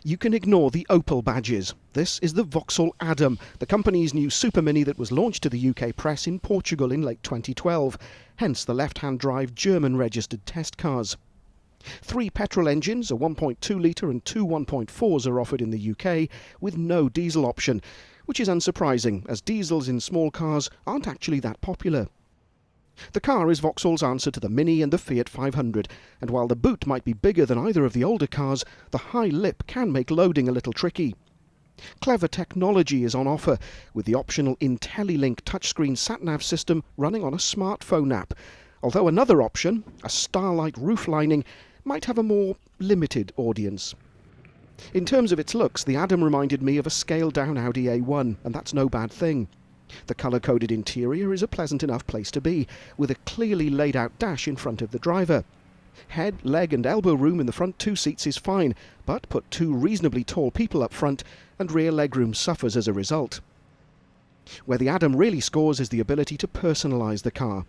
You can ignore the Opel badges. This is the Vauxhall Adam, the company's new super mini that was launched to the UK press in Portugal in late 2012, hence the left-hand drive German-registered test cars. 3 petrol engines, a 1.2 litre and 2 1.4s are offered in the UK, with no diesel option, which is unsurprising, as diesels in small cars aren't actually that popular. The car is Vauxhall's answer to the Mini and the Fiat 500, and while the boot might be bigger than either of the older cars, the high lip can make loading a little tricky. Clever technology is on offer, with the optional IntelliLink touchscreen sat-nav system running on a smartphone app, although another option, a Starlight roof lining, might have a more limited audience. In terms of its looks, the Adam reminded me of a scaled-down Audi A1, and that's no bad thing. The colour-coded interior is a pleasant enough place to be, with a clearly laid-out dash in front of the driver. Head, leg and elbow room in the front 2 seats is fine, but put 2 reasonably tall people up front, and rear legroom suffers as a result. Where the Adam really scores is the ability to personalise the car.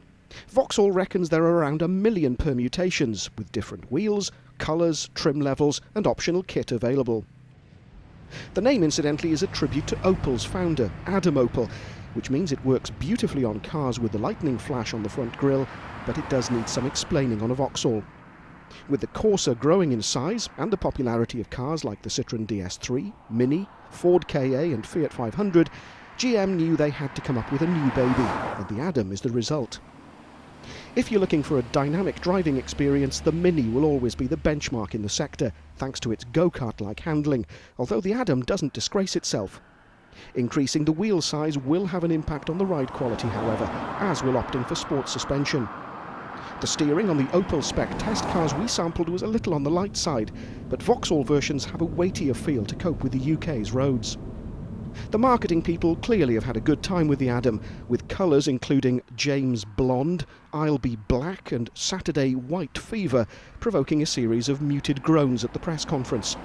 Vauxhall reckons there are around 1 million permutations, with different wheels, colours, trim levels and optional kit available. The name, incidentally, is a tribute to Opel's founder, Adam Opel, which means it works beautifully on cars with the lightning flash on the front grille, but it does need some explaining on a Vauxhall. With the Corsa growing in size and the popularity of cars like the Citroën DS3, Mini, Ford Ka and Fiat 500, GM knew they had to come up with a new baby, and the Adam is the result. If you're looking for a dynamic driving experience, the Mini will always be the benchmark in the sector, thanks to its go-kart-like handling, although the Adam doesn't disgrace itself. Increasing the wheel size will have an impact on the ride quality, however, as will opting for sports suspension. The steering on the Opel spec test cars we sampled was a little on the light side, but Vauxhall versions have a weightier feel to cope with the UK's roads. The marketing people clearly have had a good time with the Adam, with colours including James Blonde, I'll Be Black and Saturday White Fever provoking a series of muted groans at the press conference.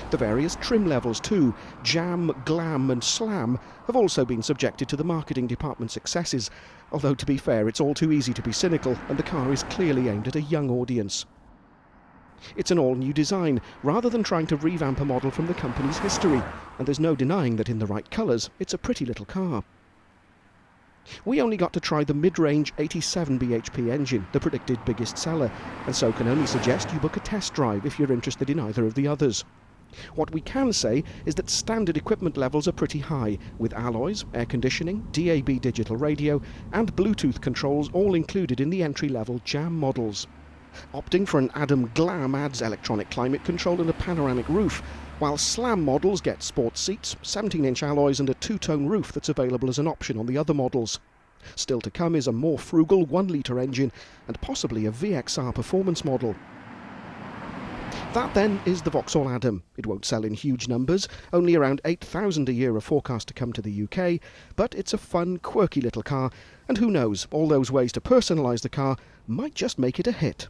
The various trim levels too, Jam, Glam and Slam, have also been subjected to the marketing department's excesses, although to be fair it's all too easy to be cynical and the car is clearly aimed at a young audience. It's an all-new design, rather than trying to revamp a model from the company's history, and there's no denying that in the right colours, it's a pretty little car. We only got to try the mid-range 87 bhp engine, the predicted biggest seller, and so can only suggest you book a test drive if you're interested in either of the others. What we can say is that standard equipment levels are pretty high, with alloys, air conditioning, DAB digital radio, and Bluetooth controls all included in the entry-level Jam models. Opting for an Adam Glam adds electronic climate control and a panoramic roof, while Slam models get sports seats, 17-inch alloys and a 2-tone roof that's available as an option on the other models. Still to come is a more frugal 1-litre engine and possibly a VXR performance model. That then is the Vauxhall Adam. It won't sell in huge numbers, only around 8,000 a year are forecast to come to the UK, but it's a fun, quirky little car, and who knows, all those ways to personalise the car might just make it a hit.